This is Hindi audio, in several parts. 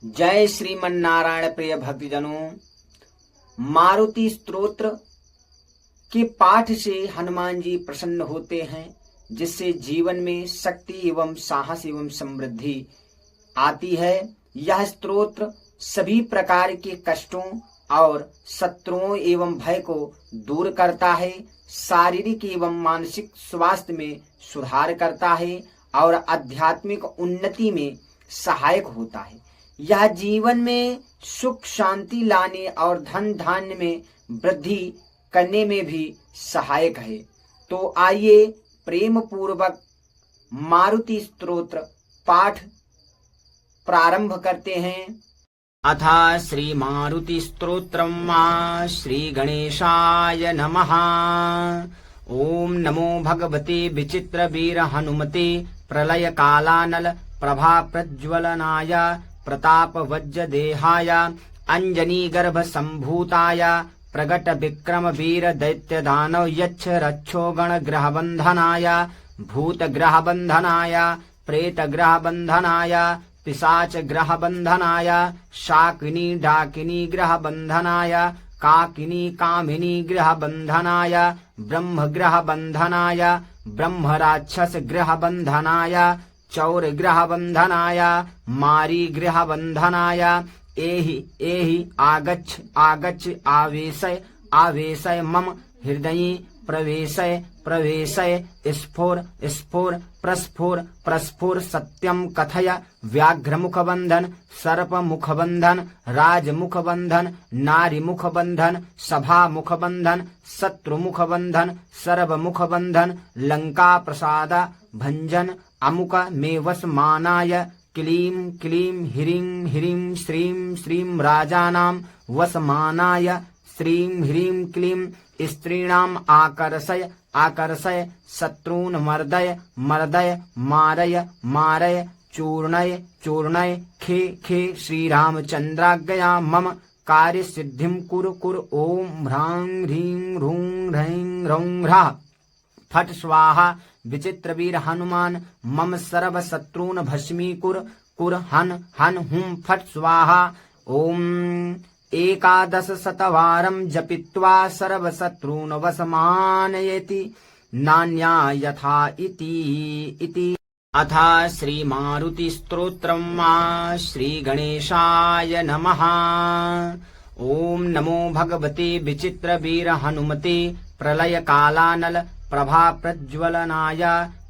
जय श्रीमन्नारायण। प्रिय भक्तजनों, मारुति स्तोत्र के पाठ से हनुमान जी प्रसन्न होते हैं, जिससे जीवन में शक्ति एवं साहस एवं समृद्धि आती है। यह स्तोत्र सभी प्रकार के कष्टों और शत्रुओं एवं भय को दूर करता है, शारीरिक एवं मानसिक स्वास्थ्य में सुधार करता है और आध्यात्मिक उन्नति में सहायक होता है। यह जीवन में सुख शांति लाने और धन धान्य में वृद्धि करने में भी सहायक है। तो आइए प्रेम पूर्वक मारुति स्तोत्र पाठ प्रारंभ करते हैं। अथा श्री मारुति स्तोत्रम् श्री गणेशाय नमः। ओम नमो भगवते विचित्र वीर हनुमते प्रलय कालानल प्रभा प्रज्वलनाय प्रताप वज्र देहाय अंजनी गर्भ संभूताय प्रगट विक्रम वीर दैत्य दानव यक्ष रक्षो गण ग्रह बंधनाय भूत ग्रह बंधनाय प्रेत ग्रह बंधनाय पिशाच ग्रह बंधनाय शाकिनी डाकिनी ग्रह बंधनाय काकिनी कामिनी ग्रह बंधनाय ब्रह्म ग्रह बंधनाय ब्रह्म राक्षस ग्रह बंधनाय चौर ग्रह बंधनाय मारी ग्रह बंधनाय एहि एहि आगच्छ आगच्छ आवेशय आवेशय मम हृदये प्रवेशय प्रवेशय स्फुर स्फुर प्रस्फुर प्रस्फुर सत्यम कथय व्याघ्र मुख बंधन सर्प मुख बंधन राज मुख बंधन नारी मुख बंधन सभा मुख बंधन शत्रु मुख बंधन सर्व मुख बंधन लंका प्रसाद भंजन अमुक में वसमानाय क्लीं क्लीं ह्रीं ह्रीं श्रीं श्रीं राजानां वसमानाय श्रीं ह्रीं क्लीं स्त्रीणाम् आकर्षय आकर्षय शत्रून् मर्दय मर्दय मारय मारय चूर्णय चूर्णय खे खे श्रीरामचन्द्राज्ञया मम कार्य सिद्धिं कुरु कुरु। ओम ह्रां ह्रीं ह्रूं ह्रैं ह्रौं ह्राः फट स्वाहा। विचित्र वीर हनुमान मम सर्व शत्रून् भस्मीकुर कुर हन हन हुं फट स्वाहा। ओम 11 शतवारं जपित्वा सर्व शत्रून् वशमानयति नान्या यथा इति। अथा श्री मारुति स्तोत्रम् श्री गणेशाय नमः। ओम नमो भगवते विचित्र वीर हनुमते प्रलय कालानल प्रभा प्रज्वलनाय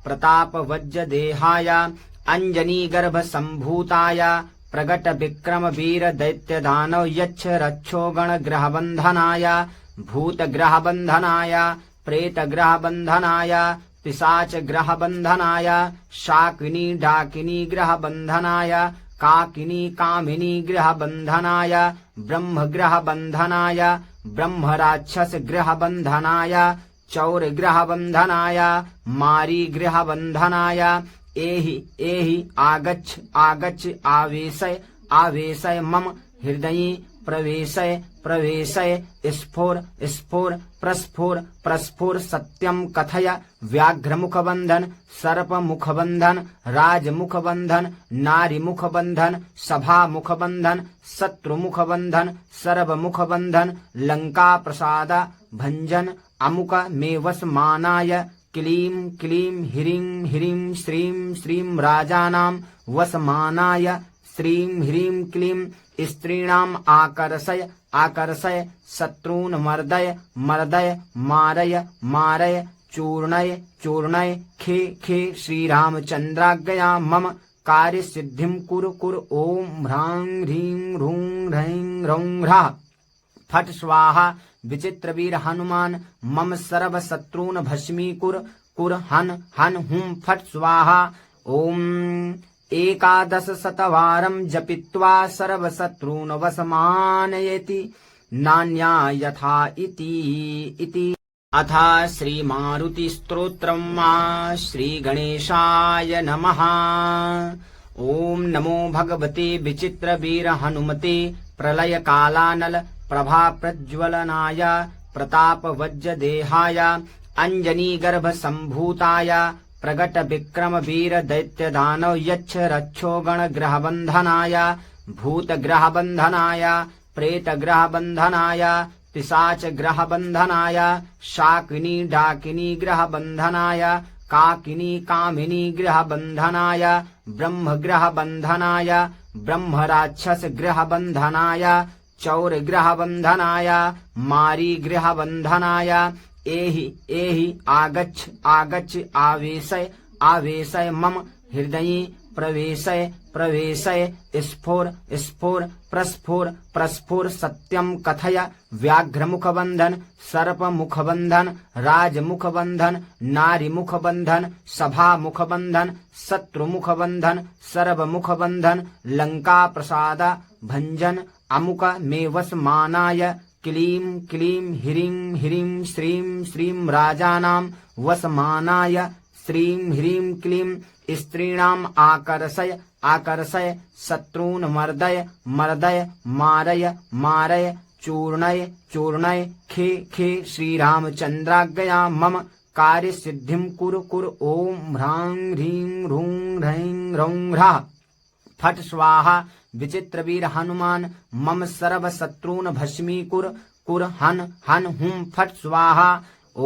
प्रताप वज्र देहाय अंजनी गर्भ संभूताय प्रगट विक्रम वीर दैत्य दानव यक्ष रक्षो गण ग्रह बंधनाय भूत ग्रह बंधनाय प्रेत ग्रह बंधनाय पिशाच ग्रह बंधनाय शाकिनी डाकिनी ग्रह बंधनाय काकिनी कामिनी ग्रह बंधनाय ब्रह्म ग्रह बंधनाय ब्रह्म राक्षस ग्रह बंधनाय चौर ग्रह बंधनाय मारी ग्रह बंधनाय एहि एहि आगच्छ आगच्छ आवेशय आवेशय मम हृदये प्रवेशय प्रवेशय स्फुर स्फुर प्रस्फुर प्रस्फुर सत्यम कथय व्याघ्र मुख बंधन सर्प मुख बंधन राज मुख बंधन नारी मुख बंधन सभा मुख बंधन शत्रु मुख बंधन सर्व मुख बंधन लंका प्रसाद भंजन अमुक में वसमानाय क्लीं क्लीं ह्रीं ह्रीं श्रीं श्रीं राजानां वसमानाय श्रीं ह्रीं क्लीं स्त्रीणाम् आकर्षय आकर्षय शत्रून् मर्दय मर्दय मारय मारय चूर्णय चूर्णय खे खे श्रीरामचन्द्राज्ञया मम कार्य सिद्धिं कुरु कुरु। ओम ह्रां ह्रीं ह्रूं ह्रैं ह्रौं ह्राः फट स्वाहा। विचित्र वीर हनुमान मम सर्व शत्रून् भस्मीकुर कुर हन हन हुं फट स्वाहा। ओम 11 शतवारं जपित्वा सर्व शत्रून् वशमानयति नान्या यथा इति। अथा श्री मारुति स्तोत्रम् श्री गणेशाय नमः। ओम नमो भगवते विचित्र वीर हनुमते प्रलय कालानल प्रभा प्रज्वलनाय प्रताप वज्र देहाय अंजनी गर्भ संभूताय प्रगट विक्रम वीर दैत्य दानव यक्ष रक्षो गण ग्रह बंधनाय भूतग्रहबन्धनाय प्रेतग्रहबन्धनाय पिशाचग्रहबन्धनाय शाकिनी डाकिनी ग्रहबन्धनाय काकिनी कामिनी ग्रहबन्धनाय ब्रह्मग्रहबन्धनाय ब्रह्मराक्षसग्रहबन्धनाय चौरग्रहबन्धनाय मारीग्रहबन्धनाय एहि आगच्छ आगच्छ आवेशय आवेशय मम हृदये प्रवेशय प्रवेशय स्फुर स्फुर प्रस्फुर प्रस्फुर सत्यम कथय व्याघ्रमुखबन्धन सर्पमुखबन्धन राजमुखबन्धन नारीमुखबन्धन सभामुखबन्धन शत्रुमुखबन्धन सर्वमुखबन्धन लङ्काप्रसाद भञ्जन अमुक मे वसमानाय क्लीं क्लीं ह्रीं ह्रीं श्रीं श्रीं राजानां वसमानाय श्रीं ह्रीं क्लीं स्त्रीणाम् आकर्षय आकर्षय शत्रून् मर्दय मर्दय मारय मारय चूर्णय चूर्णय खे खे श्रीरामचन्द्राज्ञया मम कार्यसिद्धिं कुरु कुरु ॐ ह्रां ह्रीं ह्रूं ह्रैं ह्रौं ह्राः फट् स्वाहा विचित्रवीर हनुमान मम सर्वशत्रून् भस्मीकुर कुर हन हन हुं फट् स्वाहा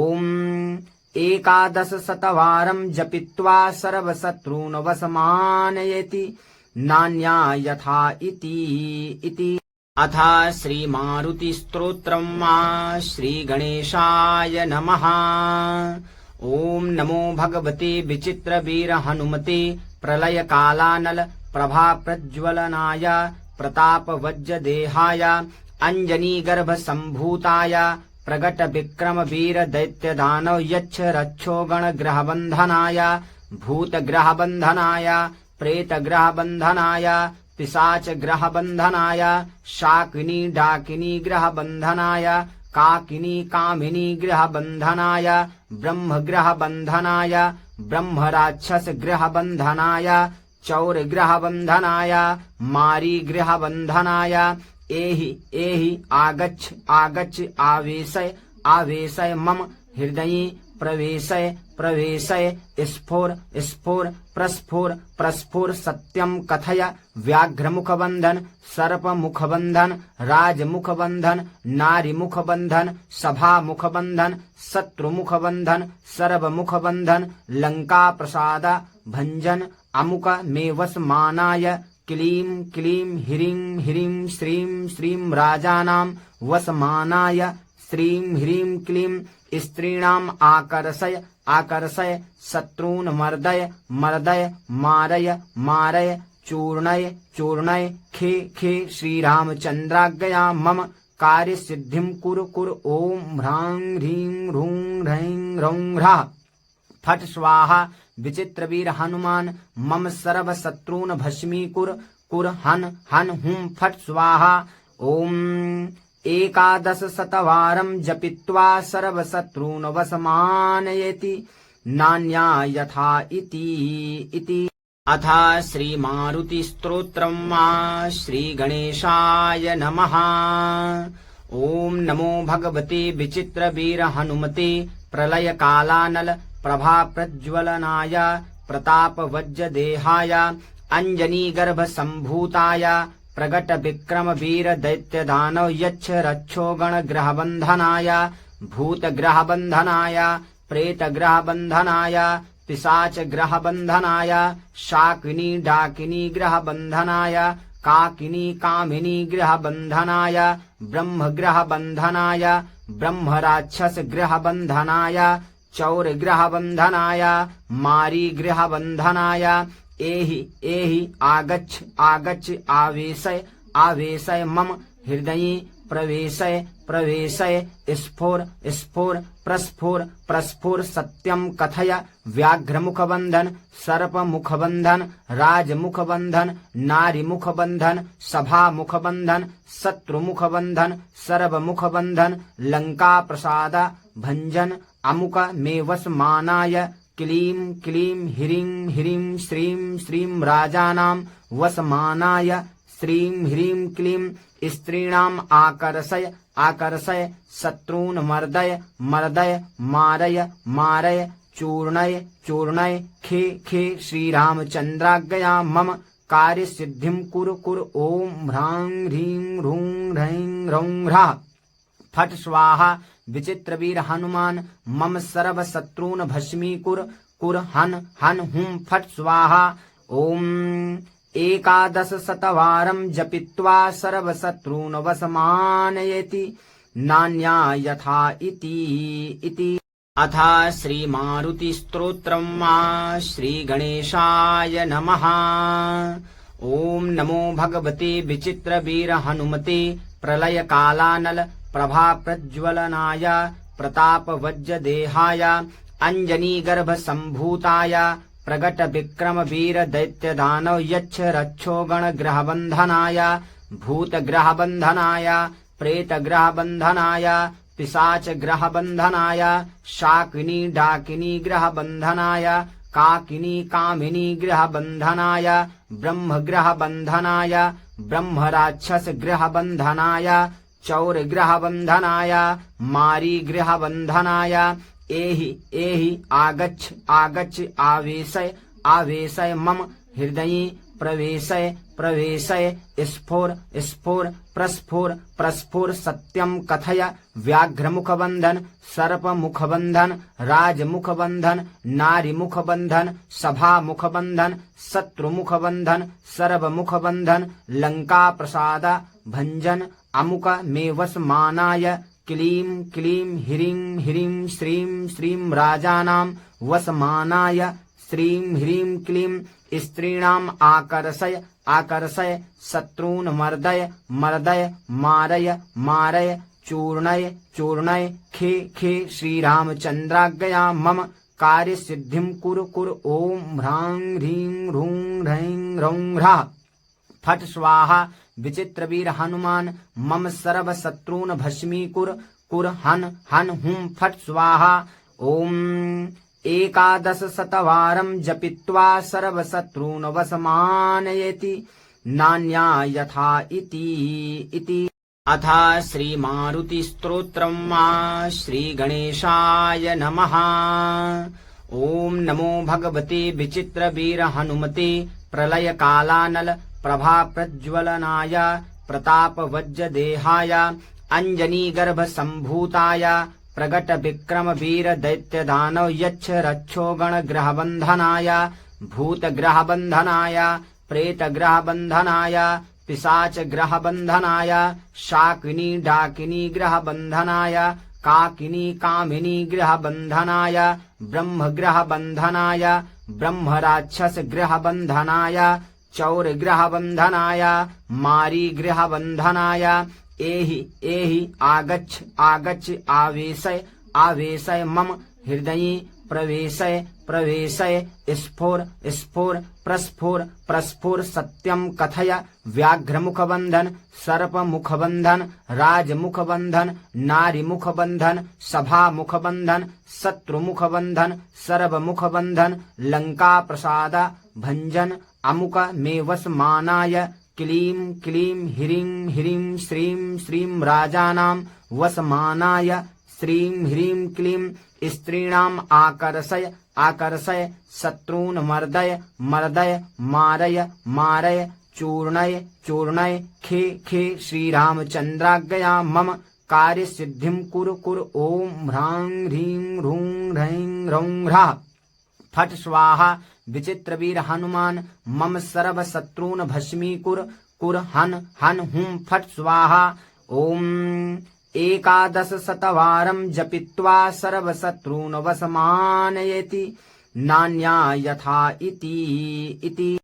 ॐ 1100 जपित्वा सर्वशत्रून् वशमानयति नान्या यथा इति अथ श्रीमारुतिस्तोत्रम् श्रीगणेशाय नमः। ॐ नमो भगवते विचित्रवीर हनुमते प्रलयकालानल प्रभा प्रज्वलनाय प्रतापवज्रदेहाय अंजनीगर्भ संभूताय प्रगट विक्रम वीर दैत्य दानव यक्ष रक्षो गण ग्रह बंधनाय भूत ग्रह बंधनाय प्रेत ग्रह बंधनाय पिशाच ग्रह बंधनाय शाकिनी डाकिनी ग्रह बंधनाय काकिनी कामिनी ग्रह बंधनाय ब्रह्म ग्रह बंधनाय ब्रह्म राक्षस ग्रह बंधनाय चौर ग्रह बंधनाय मारी ग्रह बंधनाय एहि आगच्छ आगच्छ आवेशय आवेशय मम हृदये प्रवेशय प्रवेशय स्फुर स्फुर प्रस्फुर प्रस्फुर सत्यम कथय व्याघ्रमुखबन्धन सर्पमुखबन्धन राजमुखबन्धन नारीमुखबन्धन सभामुखबन्धन शत्रुमुखबन्धन सर्वमुखबन्धन लङ्काप्रसाद भञ्जन अमुक मे वशमानाय क्लीं क्लीं ह्रीं ह्रीं श्रीं श्रीं राजानां वशमानाय श्रीं ह्रीं क्लीं स्त्रीणाम् आकर्षय आकर्षय शत्रून् मर्दय मर्दय मारय मारय चूर्णय चूर्णय खे खे श्रीरामचन्द्राज्ञया मम कार्यसिद्धिं कुरु कुरु ॐ ह्रां ह्रीं ह्रूं ह्रैं ह्रौं ह्राः फट् स्वाहा विचित्रवीर हनुमान मम सर्वशत्रून् भस्मीकुर कुर हन हन हुं फट् स्वाहा ॐ 1100 जपित्वा सर्वशत्रून् वशमानयति नान्या यथा इति अथ श्रीमारुतिस्तोत्रम् श्रीगणेशाय नमः। ॐ नमो भगवते विचित्रवीर हनुमते प्रलयकालानल प्रभा प्रज्वलनाय प्रतापवज्रदेहाय अंजनीगर्भ संभूताय प्रगट विक्रम वीर दैत्य दानव यक्ष रक्षो गण ग्रह बंधनाय भूत ग्रह बंधनाय प्रेत ग्रह बंधनाय पिशाच ग्रह बंधनाय शाकिनी डाकिनी ग्रह बंधनाय काकिनी कामिनी ग्रह बंधनाय ब्रह्म ग्रह बंधनाय ब्रह्म राक्षस ग्रह बंधनाय चौर ग्रह बंधनाय मारी ग्रह बंधनाय एहि आगच्छ आगच्छ आवेशय आवेशय मम हृदये प्रवेशय प्रवेशय स्फुर स्फुर प्रस्फुर प्रस्फुर सत्यम कथय व्याघ्रमुखबन्धन सर्पमुखबन्धन राजमुखबन्धन नारीमुखबन्धन सभामुखबन्धन शत्रुमुखबन्धन सर्वमुखबन्धन लङ्काप्रसाद भञ्जन अमुक मे वशमानाय क्लीं क्लीं ह्रीं ह्रीं श्रीं श्रीं राजानां वशमानाय श्रीं ह्रीं क्लीं स्त्रीणाम् आकर्षय आकर्षय शत्रून् मर्दय मर्दय मारय मारय चूर्णय चूर्णय खे खे श्रीरामचन्द्राज्ञया मम कार्यसिद्धिं कुरु कुरु ॐ ह्रां ह्रीं ह्रूं ह्रैं ह्रौं ह्राः फट् स्वाहा विचित्रवीर हनुमान मम सर्वशत्रून् भस्मीकुरु कुरु हन् हन् हुं फट् स्वाहा ॐ 1100 जपित्वा सर्वशत्रून् वशमानयेति नान्या यथा इति अथ श्रीमारुतिस्तोत्रम् श्रीगणेशाय नमः। ॐ नमो भगवते विचित्रवीर हनुमते प्रलयकालानल प्रभाप्रज्वलनाय प्रतापवज्रदेहाय अञ्जनीगर्भसम्भूताय प्रगट विक्रम वीर दैत्य दानव यक्ष रक्षो गणग्रहबन्धनाय भूतग्रहबन्धनाय प्रेतग्रहबन्धनाय पिशाच ग्रहबन्धनाय शाकिनी डाकिनी ग्रहबन्धनाय काकिनी कामिनी ग्रहबन्धनाय ब्रह्मग्रहबन्धनाय ब्रह्मराक्षस ग्रहबन्धनाय चौर ग्रहबन्धनाय मारी ग्रहबन्धनाय एहि आगच्छ आगच्छ आवेशय आवेशय मम हृदये प्रवेशय स्फोर स्फोर प्रस्फोर प्रस्फोर सत्यं कथय व्याघ्रमुखबन्धन सर्पमुखबन्धन राजमुखबन्धन नारीमुखबन्धन सभामुखबन्धन शत्रुमुखबन्धन सर्वमुखबन्धन लङ्काप्रसाद भञ्जन अमुक मे वशमानाय क्लीं क्लीं ह्रीं ह्रीं श्रीं श्रीं राजानां वशमानाय श्रीं ह्रीं क्लीं स्त्रीणाम् आकर्षय आकर्षय शत्रून् मर्दय मर्दय मारय मारय चूर्णय चूर्णय खे खे श्रीरामचन्द्राज्ञया मम कार्यसिद्धिं कुरु कुरु ॐ ह्रां ह्रीं ह्रूं ह्रैं ह्रौं ह्राः फट् स्वाहा विचित्रवीर हनुमान मम सर्वशत्रून् भस्मीकुरु कुरु हन् हन् हुं फट् स्वाहा ॐ 1100 जपित्वा सर्वशत्रून् वशमानयेति नान्या यथा इति अथ श्रीमारुतिस्तोत्रम् श्रीगणेशाय नमः। ॐ नमो भगवते विचित्रवीर हनुमते प्रलयकालानल प्रभाप्रज्वलनाय प्रतापवज्रदेहाय अञ्जनीगर्भसम्भूताय प्रगट विक्रम वीर दैत्य दानव यक्ष रक्षो गणग्रहबन्धनाय भूतग्रहबन्धनाय प्रेतग्रहबन्धनाय पिशाच ग्रहबन्धनाय शाकिनी डाकिनी ग्रहबन्धनाय काकिनी कामिनी ग्रहबन्धनाय ब्रह्मग्रहबन्धनाय ब्रह्मराक्षस ग्रहबन्धनाय चौर ग्रहबन्धनाय मारी ग्रहबन्धनाय एहि आगच्छ आगच्छ आवेशय आवेशय मम हृदये प्रवेशय स्फोर स्फोर प्रस्फोर प्रस्फोर सत्यं कथय व्याघ्रमुखबन्धन सर्पमुखबन्धन राजमुखबन्धन नारीमुखबन्धन सभामुखबन्धन शत्रुमुखबन्धन सर्वमुखबन्धन लङ्काप्रसाद भञ्जन अमुक मे वशमानाय क्लीं क्लीं ह्रीं ह्रीं श्रीं श्रीं राजानां वशमानाय श्रीं ह्रीं क्लीं स्त्रीणाम् आकर्षय आकर्षय शत्रून् मर्दय मर्दय मारय मारय चूर्णय चूर्णय खे खे श्रीरामचन्द्राज्ञया मम कार्यसिद्धिं कुरु कुरु ॐ ह्रां ह्रीं ह्रूं ह्रैं ह्रौं ह्राः फट् स्वाहा विचित्रवीर हनुमान मम सर्वशत्रून् भस्मीकुरु कुरु हन् हन् हुं फट् स्वाहा ॐ 1100 जपित्वा सर्वशत्रून् वशमानयेति नान्या यथा इति